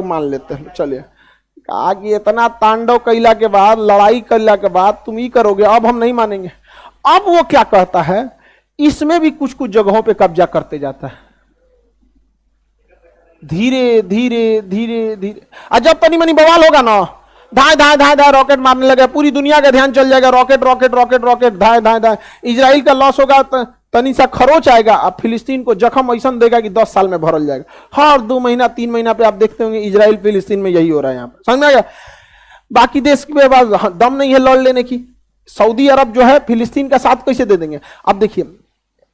मान लेते हैं, चलिए। कहा कि इतना तांडव कैला के बाद, लड़ाई कैला के बाद तुम ही करोगे, अब हम नहीं मानेंगे। अब वो क्या कहता है, इसमें भी कुछ कुछ जगहों पे कब्जा करते जाता है, धीरे धीरे धीरे धीरे। और जब तनी मनी बवाल होगा ना, धाए धाए धाए धाए रॉकेट मारने लगे, पूरी दुनिया का ध्यान चल जाएगा, रॉकेट रॉकेट रॉकेट रॉकेट, धाए धाए धाए। इजराइल का लॉस होगा, तनी सा खरोच आएगा, अब फिलिस्तीन को जख्म ऐसा देगा कि 10 साल में भरल जाएगा। हर 2 महीना 3 महीना पे आप देखते होंगे इजराइल फिलिस्तीन में यही हो रहा है। यहाँ पे समझ में आ गया। बाकी देश के पास दम नहीं है लड़ लेने की। सऊदी अरब जो है फिलिस्तीन का साथ कैसे दे देंगे। अब देखिए,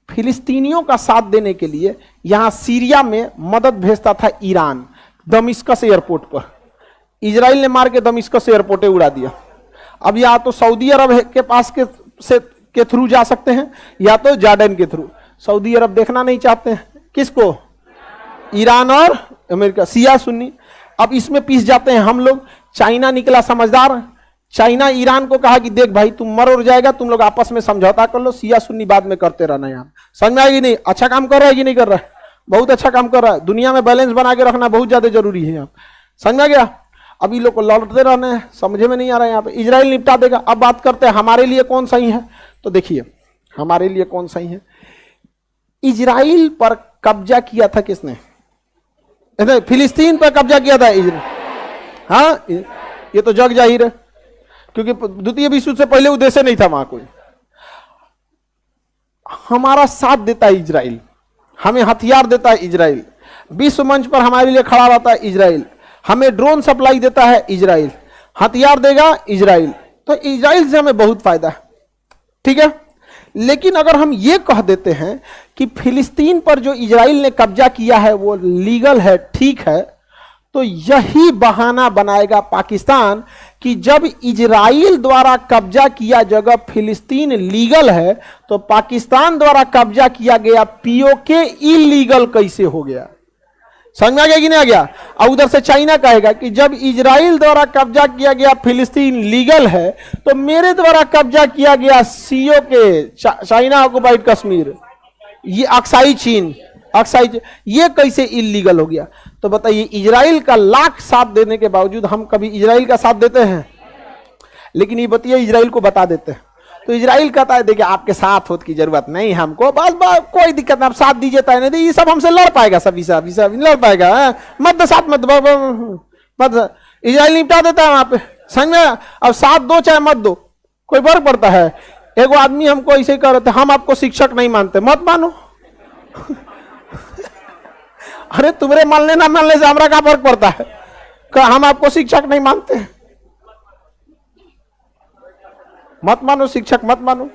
फिलिस्तीनियों का साथ देने के लिए यहां सीरिया में मदद भेजता था ईरान, दमिश्कस एयरपोर्ट पर। इजराइल ने मार के दमिश्कस एयरपोर्ट उड़ा दिया। अब या तो सऊदी अरब के पास के थ्रू जा सकते हैं, या तो जॉर्डन के थ्रू। सऊदी अरब देखना नहीं चाहते हैं किसको, ईरान और अमेरिका, शिया सुन्नी। अब इसमें पीस जाते हैं हम लोग। चाइना निकला समझदार, चाइना ईरान को कहा कि देख भाई तुम मर और जाएगा, तुम लोग आपस में समझौता कर लो, शिया सुन्नी बाद में करते रहना। यहाँ समझ में आएगी नहीं, अच्छा काम कर रहा है कि नहीं कर रहा है, बहुत अच्छा काम कर रहा है। दुनिया में बैलेंस बना के रखना बहुत ज्यादा जरूरी है। यहाँ समझ में आ गया। अभी लोग को लौटते रहने हैं, समझे में नहीं आ रहा है। यहाँ पे इजराइल निपटा देगा। अब बात करते हैं हमारे लिए कौन सही है। तो देखिए हमारे लिए कौन सही है। इजराइल पर कब्जा किया था किसने, फिलिस्तीन पर कब्जा किया था इजराइल। हाँ ये तो जग जाहिर है, क्योंकि द्वितीय विश्व युद्ध से पहले उद्देश्य नहीं था वहां कोई। हमारा साथ देता है इजराइल, हमें हथियार देता है इजराइल, विश्व मंच पर हमारे लिए खड़ा रहता है इजराइल, हमें ड्रोन सप्लाई देता है इजराइल, हथियार देगा इजराइल। तो इजराइल से हमें बहुत फायदा है, ठीक है। लेकिन अगर हम ये कह देते हैं कि फिलिस्तीन पर जो इजराइल ने कब्जा किया है वो लीगल है, ठीक है, तो यही बहाना बनाएगा पाकिस्तान कि जब इजराइल द्वारा कब्जा किया जगह फिलिस्तीन लीगल है, तो पाकिस्तान द्वारा कब्जा किया गया पीओके इलीगल कैसे हो गया। समझ में आ गया कि नहीं आ गया। और उधर से चाइना कहेगा कि जब इजराइल द्वारा कब्जा किया गया फिलिस्तीन लीगल है, तो मेरे द्वारा कब्जा किया गया सीओ के चाइना ऑक्युपाइड कश्मीर, ये अक्साई चीन, ये कैसे इलीगल हो गया। तो बताइए, इजराइल का लाख साथ देने के बावजूद हम कभी इजराइल का साथ देते हैं। लेकिन ये बताइए इजराइल को बता देते हैं, तो इजराइल कहता है देखिए आपके साथ होने की जरूरत नहीं हमको, बस कोई दिक्कत नहीं, आप साथ दीजिए तय नहीं, ये सब हमसे लड़ पाएगा, सब लड़ पाएगा, मत दो साथ, मत इजराइल निपटा देता है वहां पे। समझ में। अब साथ दो चाहे मत दो, कोई फर्क पड़ता है। एगो आदमी हमको ऐसे कह रहे थे, हम आपको शिक्षक नहीं मानते, मत मानो। अरे तुम्हारे मानने ना मानने से हमारा क्या फर्क पड़ता है, हम आपको शिक्षक नहीं मानते, मत मानो, शिक्षक मत मानो।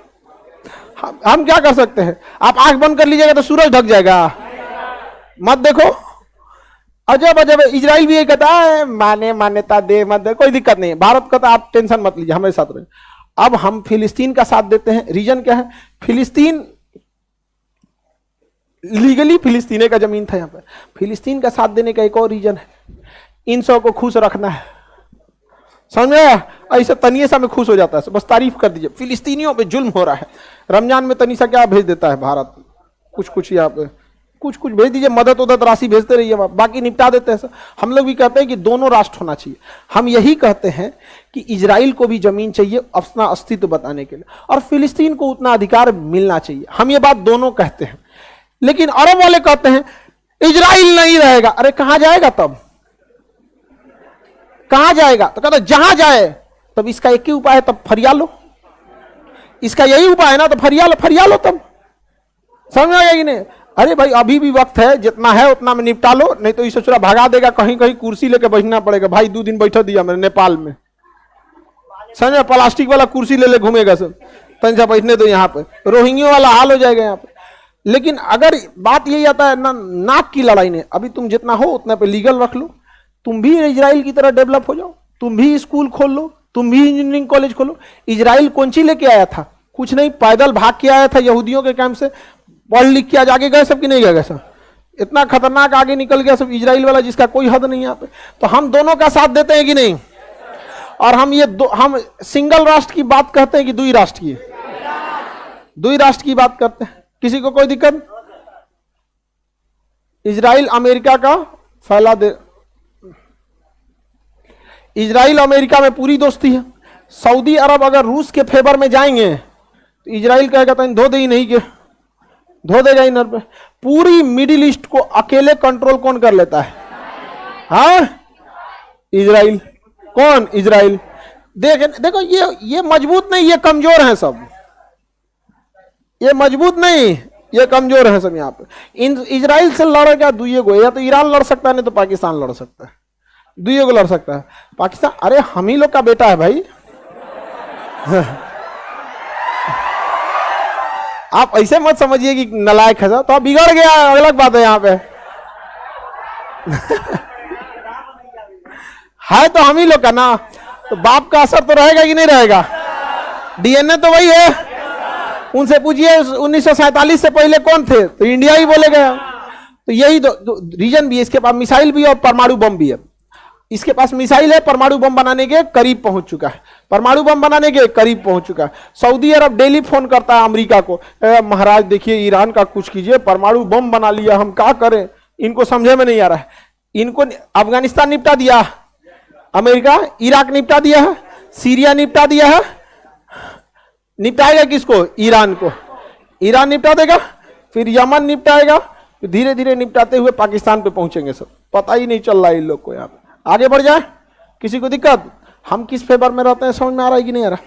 हम क्या कर सकते हैं। आप आंख बंद कर लीजिएगा तो सूरज ढक जाएगा, मत देखो। अजब अजब। इजराइल भी यही कहता है मान्यता दे मत दे, कोई दिक्कत नहीं है, भारत का तो आप टेंशन मत लीजिए, हमारे साथ रहे। अब हम फिलिस्तीन का साथ देते हैं, रीजन क्या है, फिलिस्तीन लीगली फिलिस्तीने का जमीन था। यहाँ पर फिलिस्तीन का साथ देने का एक और रीजन है, इन सब को खुश रखना है। समझ में आया। ऐसे तनिए सा में खुश हो जाता है, बस तारीफ कर दीजिए, फिलिस्तीनियों पे जुल्म हो रहा है। रमजान में तनिसा क्या भेज देता है भारत, कुछ यहाँ पे कुछ भेज दीजिए, मदद उदद राशि भेजते रहिए, बाकी निपटा देते हैं। हम लोग भी कहते हैं कि दोनों राष्ट्र होना चाहिए। हम यही कहते हैं कि इजराइल को भी जमीन चाहिए अपना अस्तित्व बताने के लिए, और फिलिस्तीन को उतना अधिकार मिलना चाहिए। हम ये बात दोनों कहते हैं। लेकिन अरब वाले कहते हैं इजराइल नहीं रहेगा। अरे कहां जाएगा, तब कहां जाएगा। तो कहते जहां जाए, तब इसका एक ही उपाय है, तब फरिया लो। इसका यही उपाय है ना, तो फरिया लो तब। समझ में आ गया कि नहीं। अरे भाई अभी भी वक्त है, जितना है उतना में निपटा लो, नहीं तो इसे चुरा भगा देगा, कहीं कहीं कुर्सी लेके बैठना पड़ेगा। भाई 2 दिन बैठा दिया मैंने नेपाल में, समझ में, प्लास्टिक वाला कुर्सी ले घूमेगा सब, तंजा बैठने दो। यहाँ पे रोहिंग्या वाला हाल हो जाएगा यहाँ पे। लेकिन अगर बात यही आता है ना, नाक की लड़ाई ने, अभी तुम जितना हो उतना पे लीगल रख लो, तुम भी इजराइल की तरह डेवलप हो जाओ, तुम भी स्कूल खोल लो, तुम भी इंजीनियरिंग कॉलेज खोलो। इजराइल कौन सी लेके आया था, कुछ नहीं, पैदल भाग के आया था यहूदियों के कैंप से, पढ़ लिख के आज आगे गए सब कि नहीं गए सब, इतना खतरनाक आगे निकल गया सब इजराइल वाला, जिसका कोई हद नहीं यहाँ पे। तो हम दोनों का साथ देते हैं कि नहीं। और हम हम सिंगल राष्ट्र की बात कहते हैं कि दुई राष्ट्र की, दुई राष्ट्र की बात करते हैं, किसी को कोई दिक्कत। इजराइल अमेरिका का फैला दे, इजराइल अमेरिका में पूरी दोस्ती है। सऊदी अरब अगर रूस के फेवर में जाएंगे तो इजराइल कहेगा तो धो दे ही नहीं के धो देगा इनर पे। पूरी मिडिल ईस्ट को अकेले कंट्रोल कौन कर लेता है? हाँ, इजराइल। कौन? इजराइल। देखो ये मजबूत नहीं, ये कमजोर हैं सब। ये मजबूत नहीं, ये कमजोर हैं सब। यहाँ पे इन इजराइल से लड़ेगा दुइये को, या तो ईरान लड़ सकता है नहीं तो पाकिस्तान लड़ सकता है। दुइये को लड़ सकता है पाकिस्तान। अरे हम ही लोग का बेटा है भाई। आप ऐसे मत समझिए कि नालायक है तो आप बिगड़ गया, अलग बात है। यहाँ पे है तो हम ही लोग का ना, तो बाप का असर तो रहेगा कि नहीं रहेगा? डीएनए तो वही है। उनसे पूछिए 1947 से पहले कौन थे, तो इंडिया ही बोलेगा। तो यही रीजन भी है। इसके पास मिसाइल भी और परमाणु बम भी है। इसके पास मिसाइल है, परमाणु बम बनाने के करीब पहुंच चुका है। परमाणु बम बनाने के करीब पहुंच चुका है। सऊदी अरब डेली फोन करता है अमेरिका को, महाराज देखिए ईरान का कुछ कीजिए, परमाणु बम बना लिया, हम क्या करें? इनको समझे में नहीं आ रहा है। इनको अफगानिस्तान निपटा दिया अमेरिका, इराक निपटा दिया है, सीरिया निपटा दिया है। निपटाएगा किसको? ईरान को। ईरान निपटा देगा, फिर यमन निपटाएगा, धीरे धीरे निपटाते हुए पाकिस्तान पे पहुंचेंगे सब। पता ही नहीं चल रहा है इन लोग को। यहाँ पे आगे बढ़ जाए, किसी को दिक्कत? हम किस फेवर में रहते हैं समझ में आ रहा है कि नहीं आ रहा?